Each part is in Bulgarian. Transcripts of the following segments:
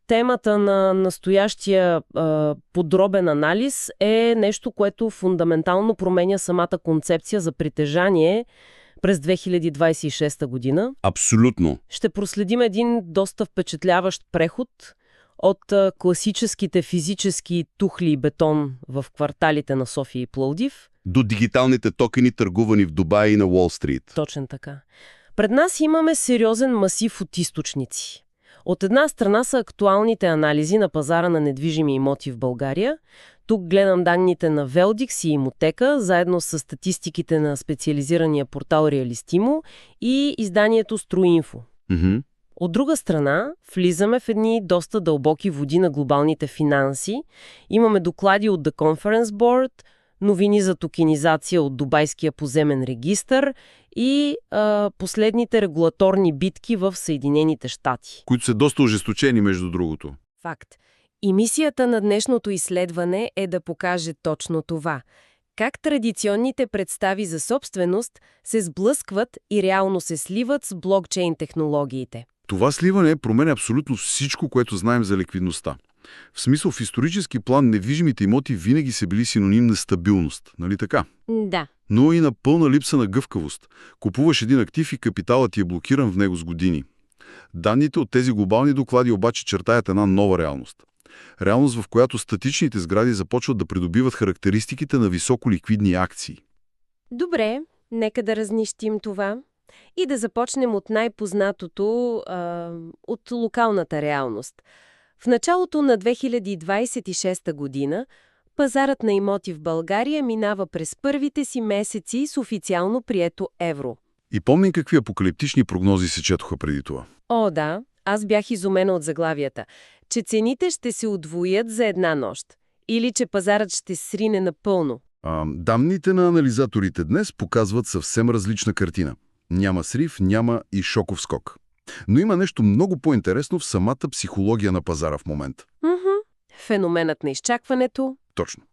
Темата на настоящия подробен анализ е нещо, което фундаментално променя самата концепция за притежание през 2026 година. Абсолютно. Ще проследим един доста впечатляващ преход от класическите физически тухли и бетон в кварталите на София и Пловдив До дигиталните токени, търгувани в Дубай и на Уолстрит. Точно така. Пред нас имаме сериозен масив от източници. От една страна са актуалните анализи на пазара на недвижими имоти в България. Тук гледам данните на Велдикс и Имотека, заедно с статистиките на специализирания портал Реалистимо и изданието Строинфо. От друга страна, влизаме в едни доста дълбоки води на глобалните финанси. Имаме доклади от The Conference Board, новини за токенизация от Дубайския поземен регистър и последните регулаторни битки в Съединените щати. Които са доста ожесточени, между другото. Факт. И мисията на днешното изследване е да покаже точно това. Как традиционните представи за собственост се сблъскват и реално се сливат с блокчейн технологиите. Това сливане променя абсолютно всичко, което знаем за ликвидността. В смисъл, в исторически план недвижимите имоти винаги са били синоним на стабилност, нали така? Да. Но и на пълна липса на гъвкавост. Купуваш един актив и капиталът ти е блокиран в него с години. Данните от тези глобални доклади обаче чертаят една нова реалност. Реалност, в която статичните сгради започват да придобиват характеристиките на високоликвидни акции. Добре, нека да разнищим това и да започнем от най-познатото, от локалната реалност. В началото на 2026 година пазарът на имоти в България минава през първите си месеци с официално прието евро. И помним какви апокалиптични прогнози се четоха преди това. О, да, аз бях изумена от заглавията, че цените ще се удвоят за една нощ или че пазарът ще срине напълно. Данните на анализаторите днес показват съвсем различна картина. Няма срив, няма и шоков скок. Но има нещо много по-интересно в самата психология на пазара в момента. Феноменът на изчакването. Точно.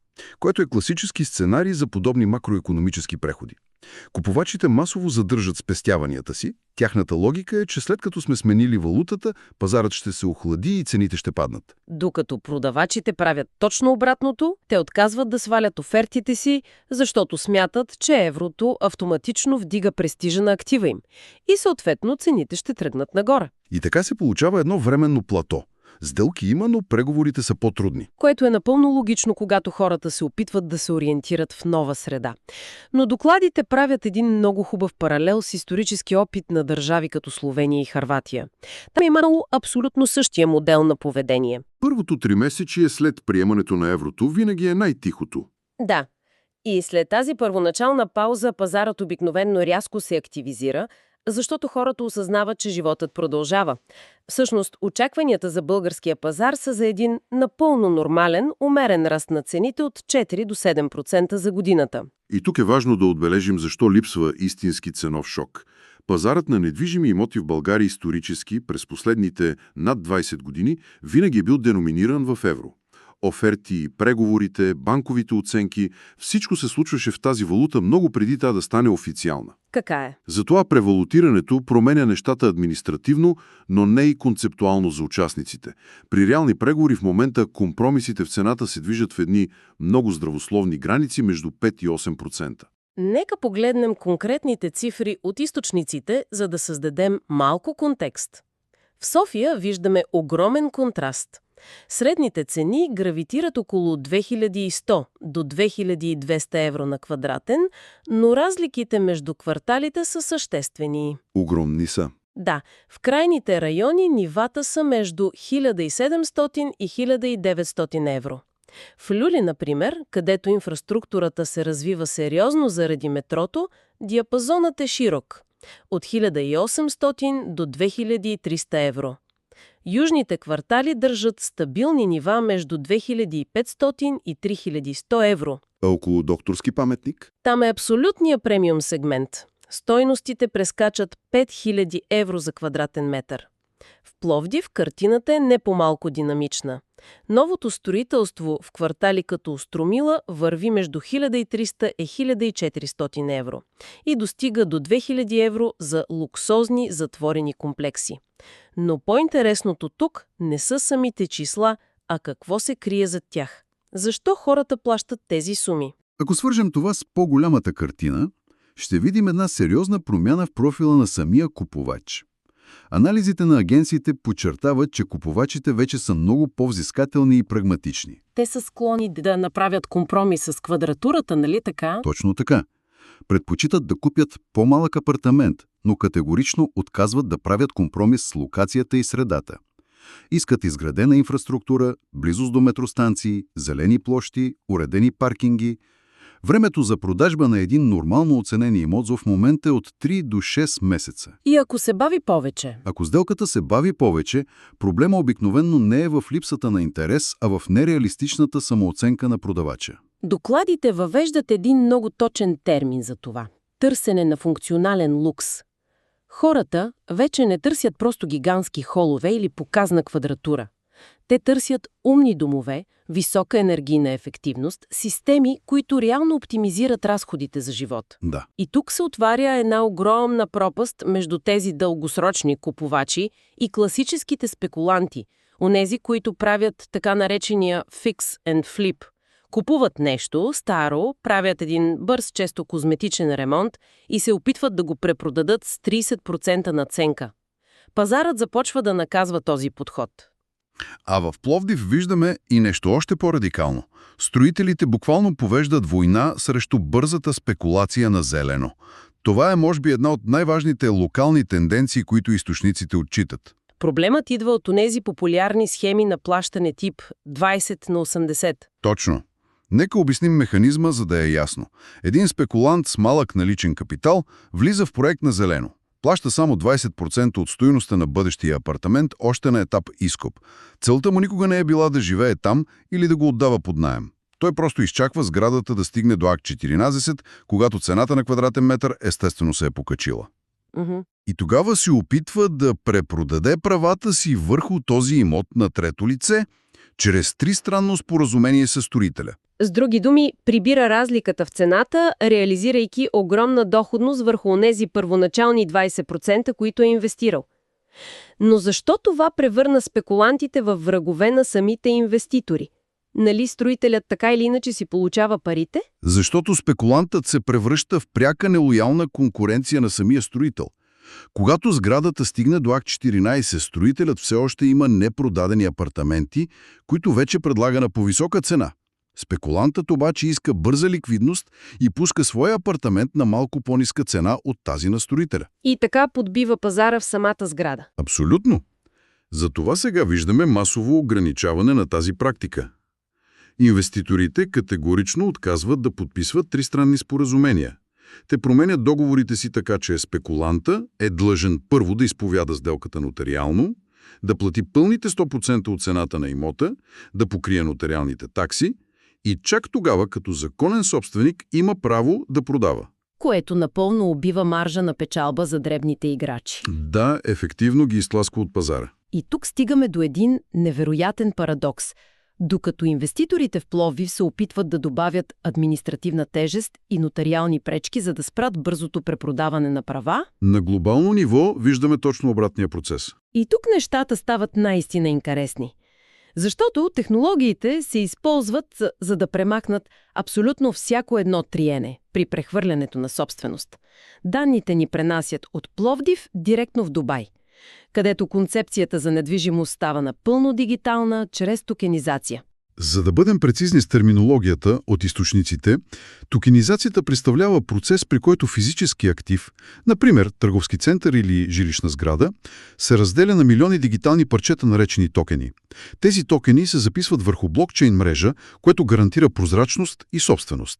Което е класически сценарий за подобни макроекономически преходи. Купувачите масово задържат спестяванията си. Тяхната логика е, че след като сме сменили валутата, пазарът ще се охлади и цените ще паднат. Докато продавачите правят точно обратното, те отказват да свалят офертите си, защото смятат, че еврото автоматично вдига престижа на актива им. И съответно цените ще тръгнат нагоре. И така се получава едно временно плато. Сделки има, но преговорите са по-трудни. Което е напълно логично, когато хората се опитват да се ориентират в нова среда. Но докладите правят един много хубав паралел с исторически опит на държави като Словения и Хърватия. Там е имало абсолютно същия модел на поведение. Първото тримесечие след приемането на еврото винаги е най-тихото. Да. И след тази първоначална пауза пазарът обикновенно рязко се активизира, защото хората осъзнават, че животът продължава. Всъщност, очакванията за българския пазар са за един напълно нормален, умерен ръст на цените от 4 до 7% за годината. И тук е важно да отбележим защо липсва истински ценов шок. Пазарът на недвижими имоти в България исторически през последните над 20 години винаги е бил деноминиран в евро. Оферти, преговорите, банковите оценки – всичко се случваше в тази валута много преди тя да стане официална. Кака е? Затова превалутирането променя нещата административно, но не и концептуално за участниците. При реални преговори в момента компромисите в цената се движат в едни много здравословни граници между 5 и 8%. Нека погледнем конкретните цифри от източниците, за да създадем малко контекст. В София виждаме огромен контраст. Средните цени гравитират около 2100 до 2200 евро на квадратен, но разликите между кварталите са съществени. Огромни са. Да, в крайните райони нивата са между 1700 и 1900 евро. В Люли, например, където инфраструктурата се развива сериозно заради метрото, диапазонът е широк – от 1800 до 2300 евро. Южните квартали държат стабилни нива между 2500 и 3100 евро. А около Докторски паметник? Там е абсолютния премиум сегмент. Стойностите прескачат 5000 евро за квадратен метър. В Пловдив картината е не по-малко динамична. Новото строителство в квартали като Остромила върви между 1300 и 1400 евро и достига до 2000 евро за луксозни затворени комплекси. Но по-интересното тук не са самите числа, а какво се крие зад тях. Защо хората плащат тези суми? Ако свържем това с по-голямата картина, ще видим една сериозна промяна в профила на самия купувач. Анализите на агенциите подчертават, че купувачите вече са много по-взискателни и прагматични. Те са склонни да направят компромис с квадратурата, нали така? Точно така. Предпочитат да купят по-малък апартамент, но категорично отказват да правят компромис с локацията и средата. Искат изградена инфраструктура, близост до метростанции, зелени площи, уредени паркинги. Времето за продажба на един нормално оценен имот в момента е от 3 до 6 месеца. И ако се бави повече? Ако сделката се бави повече, проблема обикновенно не е в липсата на интерес, а в нереалистичната самооценка на продавача. Докладите въвеждат един много точен термин за това – търсене на функционален лукс. Хората вече не търсят просто гигантски холове или показна квадратура. Те търсят умни домове, висока енергийна ефективност, системи, които реално оптимизират разходите за живот. Да. И тук се отваря една огромна пропаст между тези дългосрочни купувачи и класическите спекуланти, онези, които правят така наречения fix and flip. Купуват нещо старо, правят един бърз, често козметичен ремонт и се опитват да го препродадат с 30% надценка. Пазарът започва да наказва този подход. А в Пловдив виждаме и нещо още по-радикално. Строителите буквално повеждат война срещу бързата спекулация на зелено. Това е, може би, една от най-важните локални тенденции, които източниците отчитат. Проблемът идва от онези популярни схеми на плащане тип 20/80. Точно. Нека обясним механизма, за да е ясно. Един спекулант с малък наличен капитал влиза в проект на зелено. Плаща само 20% от стойността на бъдещия апартамент още на етап изкуп. Целта му никога не е била да живее там или да го отдава под наем. Той просто изчаква сградата да стигне до акт 14, когато цената на квадратен метър естествено се е покачила. И тогава се опитва да препродаде правата си върху този имот на трето лице, чрез тристранно споразумение с строителя. С други думи, прибира разликата в цената, реализирайки огромна доходност върху онези първоначални 20%, които е инвестирал. Но защо това превърна спекулантите във врагове на самите инвеститори? Нали строителят така или иначе си получава парите? Защото спекулантът се превръща в пряка нелоялна конкуренция на самия строител. Когато сградата стигне до акт 14, строителят все още има непродадени апартаменти, които вече предлага на по-висока цена. Спекулантът обаче иска бърза ликвидност и пуска своя апартамент на малко по-ниска цена от тази на строителя. И така подбива пазара в самата сграда. Абсолютно. Затова сега виждаме масово ограничаване на тази практика. Инвеститорите категорично отказват да подписват тристранни споразумения. Те променят договорите си така, че спекуланта е длъжен първо да изповяда сделката нотариално, да плати пълните 100% от цената на имота, да покрие нотариалните такси и чак тогава, като законен собственик, има право да продава. Което напълно убива маржа на печалба за дребните играчи. Да, ефективно ги изтласква от пазара. И тук стигаме до един невероятен парадокс. Докато инвеститорите в Пловдив се опитват да добавят административна тежест и нотариални пречки, за да спрат бързото препродаване на права, на глобално ниво виждаме точно обратния процес. И тук нещата стават наистина интересни. Защото технологиите се използват за да премахнат абсолютно всяко едно триене при прехвърлянето на собственост. Данните ни пренасят от Пловдив директно в Дубай, където концепцията за недвижимост става напълно дигитална чрез токенизация. За да бъдем прецизни с терминологията от източниците, токенизацията представлява процес, при който физически актив, например търговски център или жилищна сграда, се разделя на милиони дигитални парчета, наречени токени. Тези токени се записват върху блокчейн мрежа, което гарантира прозрачност и собственост.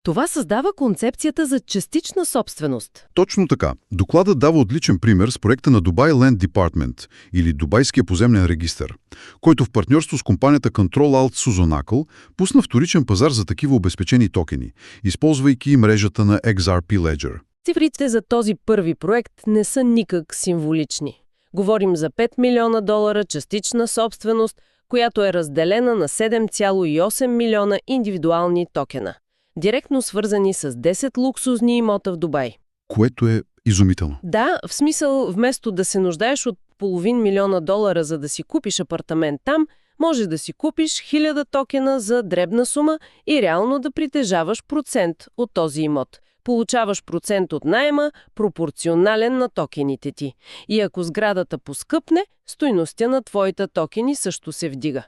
Това създава концепцията за частична собственост. Точно така. Докладът дава отличен пример с проекта на Dubai Land Department или Дубайския поземлен регистър, който в партньорство с компанията Control Alt Suzonacal пусна вторичен пазар за такива обезпечени токени, използвайки мрежата на XRP Ledger. Цифрите за този първи проект не са никак символични. Говорим за 5 милиона долара частична собственост, която е разделена на 7,8 милиона индивидуални токена, директно свързани с 10 луксузни имота в Дубай. Което е изумително. Да, в смисъл, вместо да се нуждаеш от половин милиона долара, за да си купиш апартамент там, може да си купиш 1000 токена за дребна сума и реално да притежаваш процент от този имот. Получаваш процент от наема, пропорционален на токените ти. И ако сградата поскъпне, стойността на твоите токени също се вдига.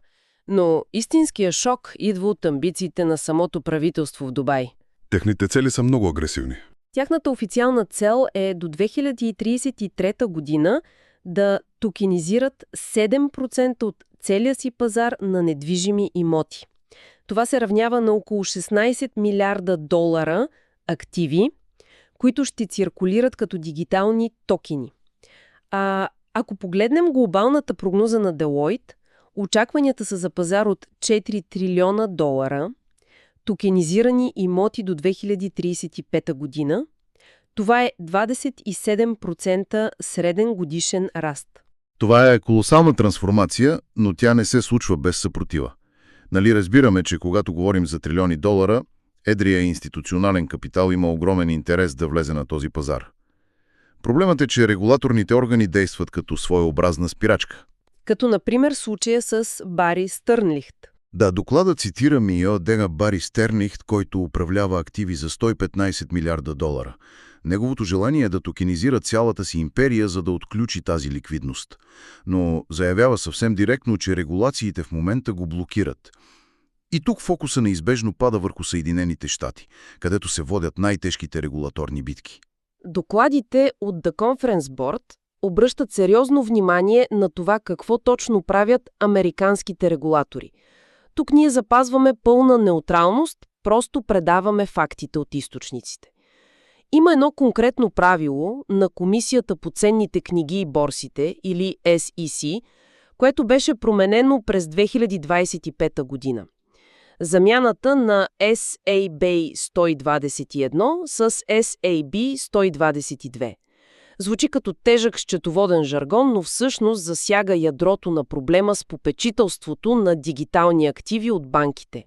Но истинския шок идва от амбициите на самото правителство в Дубай. Техните цели са много агресивни. Тяхната официална цел е до 2033 година да токенизират 7% от целия си пазар на недвижими имоти. Това се равнява на около 16 милиарда долара активи, които ще циркулират като дигитални токени. Ако погледнем глобалната прогноза на Deloitte, очакванията са за пазар от 4 трилиона долара, токенизирани имоти до 2035 година. Това е 27% среден годишен раст. Това е колосална трансформация, но тя не се случва без съпротива. Нали разбираме, че когато говорим за трилиони долара, едрия институционален капитал има огромен интерес да влезе на този пазар. Проблемът е, че регулаторните органи действат като своеобразна спирачка. Като, например, случая с Бари Стърнлихт. Да, докладът цитира милиардера Бари Стернихт, който управлява активи за 115 милиарда долара. Неговото желание е да токенизира цялата си империя, за да отключи тази ликвидност. Но заявява съвсем директно, че регулациите в момента го блокират. И тук фокуса неизбежно пада върху Съединените щати, където се водят най-тежките регулаторни битки. Докладите от The Conference Board обръщат сериозно внимание на това какво точно правят американските регулатори. Тук ние запазваме пълна неутралност, просто предаваме фактите от източниците. Има едно конкретно правило на Комисията по ценните книги и борсите, или SEC, което беше променено през 2025 година. Замяната на SAB 121 с SAB 122. Звучи като тежък счетоводен жаргон, но всъщност засяга ядрото на проблема с попечителството на дигитални активи от банките.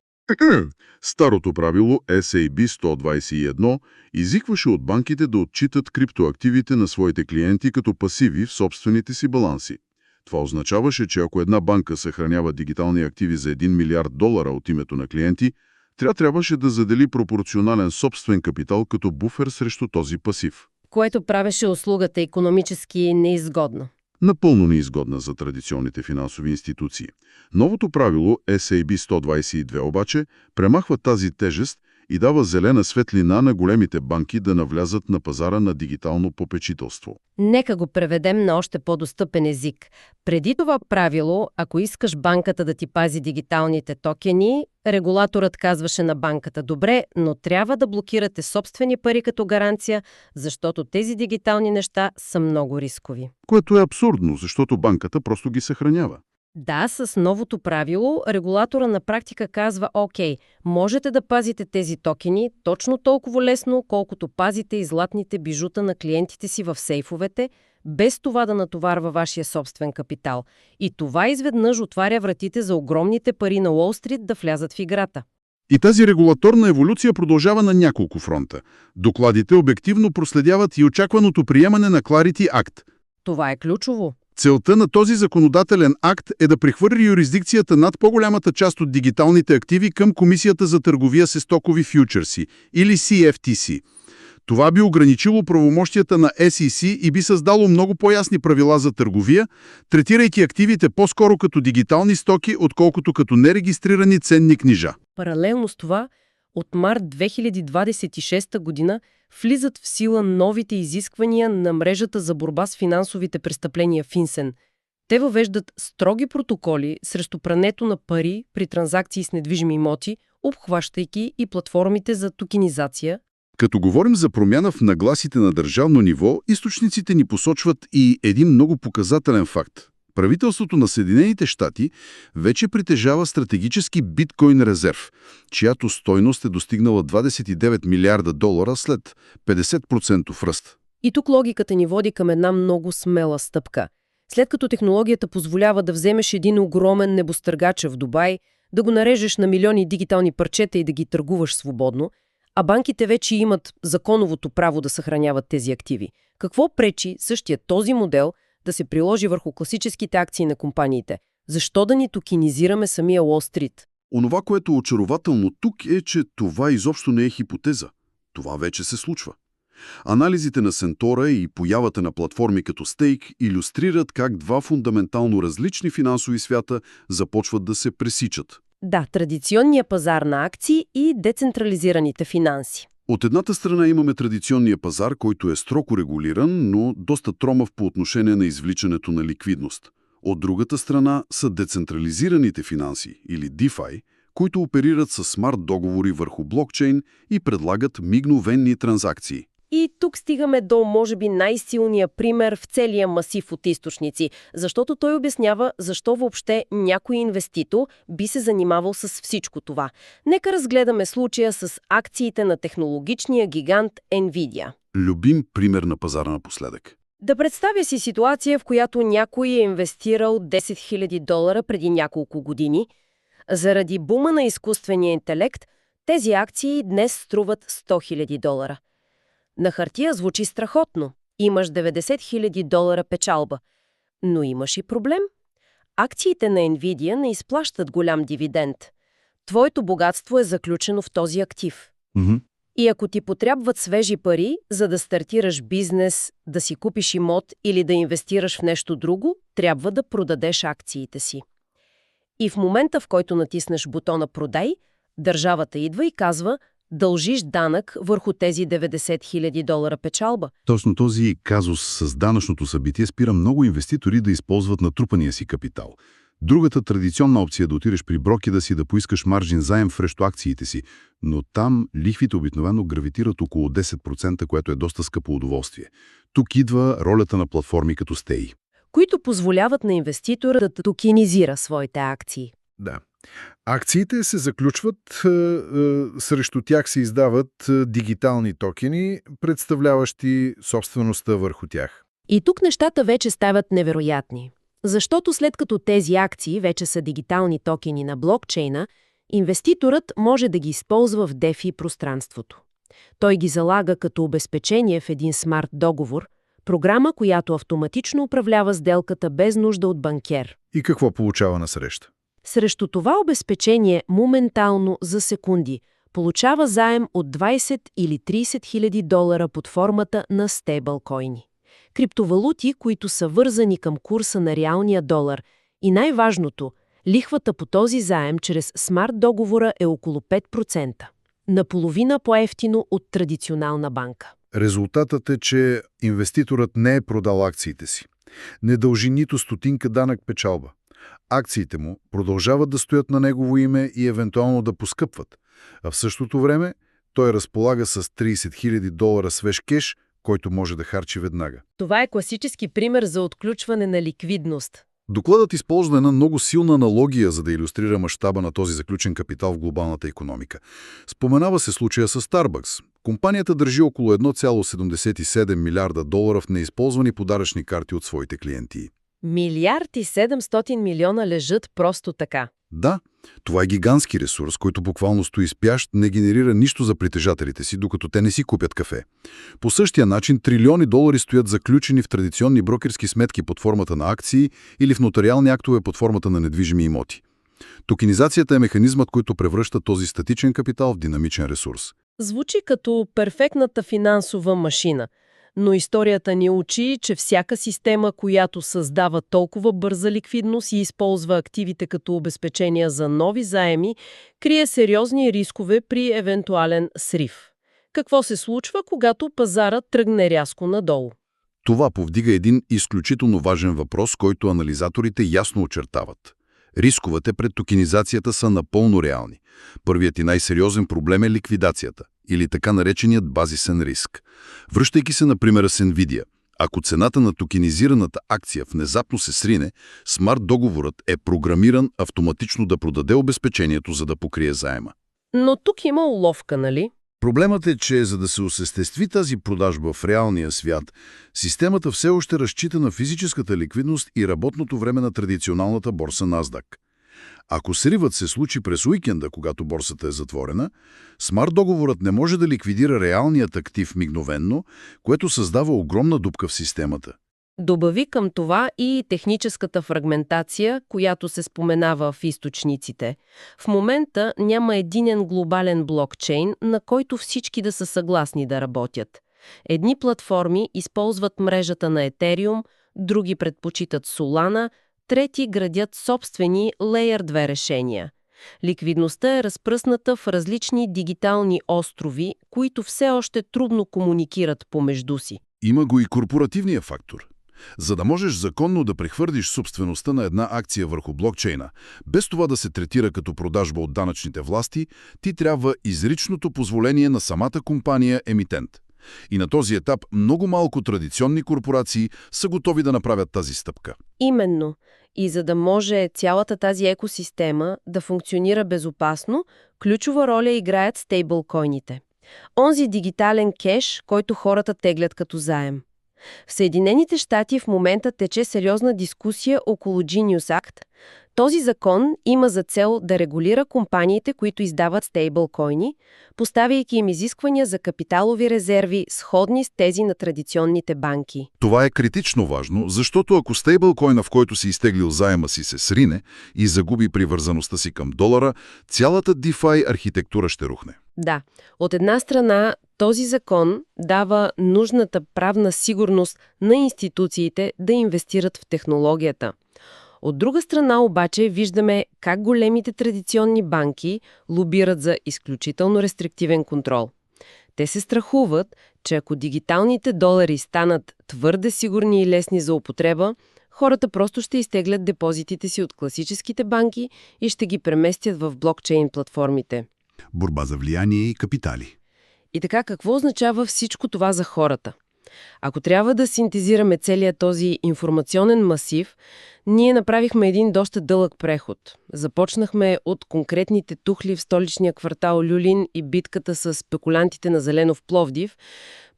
Старото правило SAB 121 изискваше от банките да отчитат криптоактивите на своите клиенти като пасиви в собствените си баланси. Това означаваше, че ако една банка съхранява дигитални активи за 1 милиард долара от името на клиенти, тя трябваше да задели пропорционален собствен капитал като буфер срещу този пасив. Което правеше услугата икономически неизгодна. Напълно неизгодна за традиционните финансови институции. Новото правило SAB 122 обаче премахва тази тежест и дава зелена светлина на големите банки да навлязат на пазара на дигитално попечителство. Нека го преведем на още по-достъпен език. Преди това правило, ако искаш банката да ти пази дигиталните токени, регулаторът казваше на банката: добре, но трябва да блокирате собствени пари като гаранция, защото тези дигитални неща са много рискови. Което е абсурдно, защото банката просто ги съхранява. Да, с новото правило регулатора на практика казва: окей, можете да пазите тези токени точно толкова лесно, колкото пазите и златните бижута на клиентите си в сейфовете, без това да натоварва вашия собствен капитал. И това изведнъж отваря вратите за огромните пари на Уолстрит да влязат в играта. И тази регулаторна еволюция продължава на няколко фронта. Докладите обективно проследяват и очакваното приемане на Clarity Act. Това е ключово. Целта на този законодателен акт е да прехвърли юрисдикцията над по-голямата част от дигиталните активи към Комисията за търговия с стокови фючерси, или CFTC. Това би ограничило правомощията на SEC и би създало много по-ясни правила за търговия, третирайки активите по-скоро като дигитални стоки, отколкото като нерегистрирани ценни книжа. Паралелно с това, от март 2026 година влизат в сила новите изисквания на мрежата за борба с финансовите престъпления FinCEN. Те въвеждат строги протоколи срещу прането на пари при транзакции с недвижими имоти, обхващайки и платформите за токенизация. Като говорим за промяна в нагласите на държавно ниво, източниците ни посочват и един много показателен факт. Правителството на Съединените щати вече притежава стратегически биткоин резерв, чиято стойност е достигнала 29 милиарда долара след 50% ръст. И тук логиката ни води към една много смела стъпка. След като технологията позволява да вземеш един огромен небостъргач в Дубай, да го нарежеш на милиони дигитални парчета и да ги търгуваш свободно, а банките вече имат законовото право да съхраняват тези активи. Какво пречи същия този модел да се приложи върху класическите акции на компаниите? Защо да ни токенизираме самия Уолстрит? Онова, което е очарователно тук е, че това изобщо не е хипотеза. Това вече се случва. Анализите на Сентора и появата на платформи като Stake илюстрират как два фундаментално различни финансови свята започват да се пресичат. Да, традиционния пазар на акции и децентрализираните финанси. От едната страна имаме традиционния пазар, който е строго регулиран, но доста тромав по отношение на извличането на ликвидност. От другата страна са децентрализираните финанси, или DeFi, които оперират с смарт договори върху блокчейн и предлагат мигновенни транзакции. И тук стигаме до, може би, най-силния пример в целия масив от източници, защото той обяснява защо въобще някой инвеститор би се занимавал с всичко това. Нека разгледаме случая с акциите на технологичния гигант NVIDIA. Любим пример на пазара напоследък. Да представя си ситуация, в която някой е инвестирал $10 000 преди няколко години. Заради бума на изкуствения интелект, тези акции днес струват $100 000. На хартия звучи страхотно. Имаш $90 000 печалба. Но имаш и проблем. Акциите на NVIDIA не изплащат голям дивиденд. Твоето богатство е заключено в този актив. И ако ти потребват свежи пари, за да стартираш бизнес, да си купиш имот или да инвестираш в нещо друго, трябва да продадеш акциите си. И в момента, в който натиснеш бутона «Продай», държавата идва и казва: дължиш данък върху тези $90 000 печалба. Точно този казус с данъчното събитие спира много инвеститори да използват натрупания си капитал. Другата традиционна опция е да отидеш при брокера си да поискаш маржин заем срещу акциите си, но там лихвите обикновено гравитират около 10%, което е доста скъпо удоволствие. Тук идва ролята на платформи като Stay, които позволяват на инвеститора да токенизира своите акции. Да. Акциите се заключват, срещу тях се издават дигитални токени, представляващи собствеността върху тях. И тук нещата вече стават невероятни. Защото след като тези акции вече са дигитални токени на блокчейна, инвеститорът може да ги използва в DeFi пространството. Той ги залага като обезпечение в един смарт договор, програма, която автоматично управлява сделката без нужда от банкер. И какво получава насреща? Срещу това обезпечение моментално за секунди получава заем от $20 или $30 000 под формата на стейблкоини. Криптовалути, които са вързани към курса на реалния долар. И най-важното, лихвата по този заем чрез смарт договора е около 5%. Наполовина по-евтино от традиционална банка. Резултатът е, че инвеститорът не е продал акциите си. Не дължи нито стотинка данък печалба. Акциите му продължават да стоят на негово име и евентуално да поскъпват. А в същото време той разполага с $30 000 свеж кеш, който може да харчи веднага. Това е класически пример за отключване на ликвидност. Докладът използва една много силна аналогия, за да илюстрира мащаба на този заключен капитал в глобалната икономика. Споменава се случая с Starbucks. Компанията държи около $1,77 милиарда в неизползвани подаръчни карти от своите клиенти. $1,7 милиарда лежат просто така. Да, това е гигантски ресурс, който буквално стои спящ, не генерира нищо за притежателите си, докато те не си купят кафе. По същия начин трилиони долари стоят заключени в традиционни брокерски сметки под формата на акции или в нотариални актове под формата на недвижими имоти. Токенизацията е механизмът, който превръща този статичен капитал в динамичен ресурс. Звучи като перфектната финансова машина. Но историята ни учи, че всяка система, която създава толкова бърза ликвидност и използва активите като обезпечения за нови заеми, крие сериозни рискове при евентуален срив. Какво се случва, когато пазарът тръгне рязко надолу? Това повдига един изключително важен въпрос, който анализаторите ясно очертават. Рисковете пред токенизацията са напълно реални. Първият и най-сериозен проблем е ликвидацията, или така нареченият базисен риск. Връщайки се на примера с NVIDIA, ако цената на токенизираната акция внезапно се срине, смарт договорът е програмиран автоматично да продаде обезпечението, за да покрие заема. Но тук има уловка, нали? Проблемът е, че за да се осъществи тази продажба в реалния свят, системата все още разчита на физическата ликвидност и работното време на традиционалната борса NASDAQ. Ако сривът се случи през уикенда, когато борсата е затворена, смарт-договорът не може да ликвидира реалният актив мигновенно, което създава огромна дупка в системата. Добави към това и техническата фрагментация, която се споменава в източниците. В момента няма единен глобален блокчейн, на който всички да са съгласни да работят. Едни платформи използват мрежата на Ethereum, други предпочитат Solana, трети градят собствени Layer 2 решения. Ликвидността е разпръсната в различни дигитални острови, които все още трудно комуникират помежду си. Има го и корпоративния фактор. За да можеш законно да прехвърлиш собствеността на една акция върху блокчейна, без това да се третира като продажба от данъчните власти, ти трябва изричното позволение на самата компания-емитент. И на този етап много малко традиционни корпорации са готови да направят тази стъпка. Именно. И за да може цялата тази екосистема да функционира безопасно, ключова роля играят стейблкойните. Онзи дигитален кеш, който хората теглят като заем. В Съединените щати в момента тече сериозна дискусия около Genius Act. Този закон има за цел да регулира компаниите, които издават стейблкойни, поставяйки им изисквания за капиталови резерви, сходни с тези на традиционните банки. Това е критично важно, защото ако стейблкойна, в който си изтеглил заема си, се срине и загуби привързаността си към долара, цялата DeFi архитектура ще рухне. Да, от една страна този закон дава нужната правна сигурност на институциите да инвестират в технологията. От друга страна обаче виждаме как големите традиционни банки лобират за изключително рестриктивен контрол. Те се страхуват, че ако дигиталните долари станат твърде сигурни и лесни за употреба, хората просто ще изтеглят депозитите си от класическите банки и ще ги преместят в блокчейн платформите. Борба за влияние и капитали. И така, какво означава всичко това за хората? Ако трябва да синтезираме целият този информационен масив, ние направихме един доста дълъг преход. Започнахме от конкретните тухли в столичния квартал Люлин и битката с спекулянтите на зелено в Пловдив,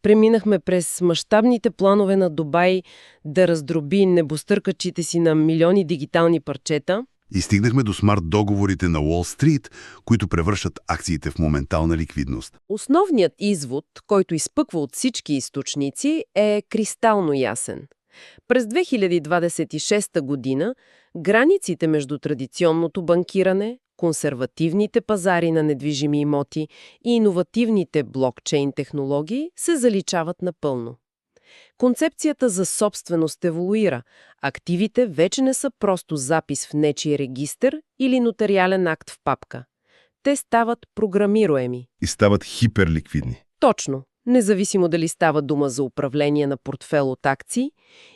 преминахме през мащабните планове на Дубай да раздроби небостъркачите си на милиони дигитални парчета, И стигнахме до смарт-договорите на Уол Стрит, които превръщат акциите в моментална ликвидност. Основният извод, който изпъква от всички източници, е кристално ясен. През 2026 година границите между традиционното банкиране, консервативните пазари на недвижими имоти и иновативните блокчейн технологии се заличават напълно. Концепцията за собственост еволюира. Активите вече не са просто запис в нечий регистър или нотариален акт в папка. Те стават програмируеми. И стават хиперликвидни. Точно. Независимо дали става дума за управление на портфел от акции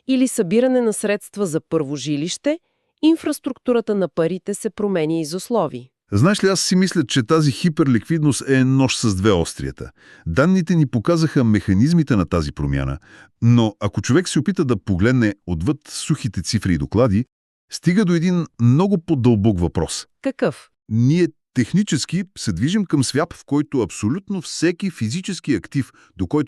или събиране на средства за първо жилище, инфраструктурата на парите се променя из условия. Знаеш ли, аз си мисля, че тази хиперликвидност е нож с две острията. Данните ни показаха механизмите на тази промяна, но ако човек се опита да погледне отвъд сухите цифри и доклади, стига до един много по-дълбок въпрос. Какъв? Ние технически се движим към свят, в който абсолютно всеки физически актив, до който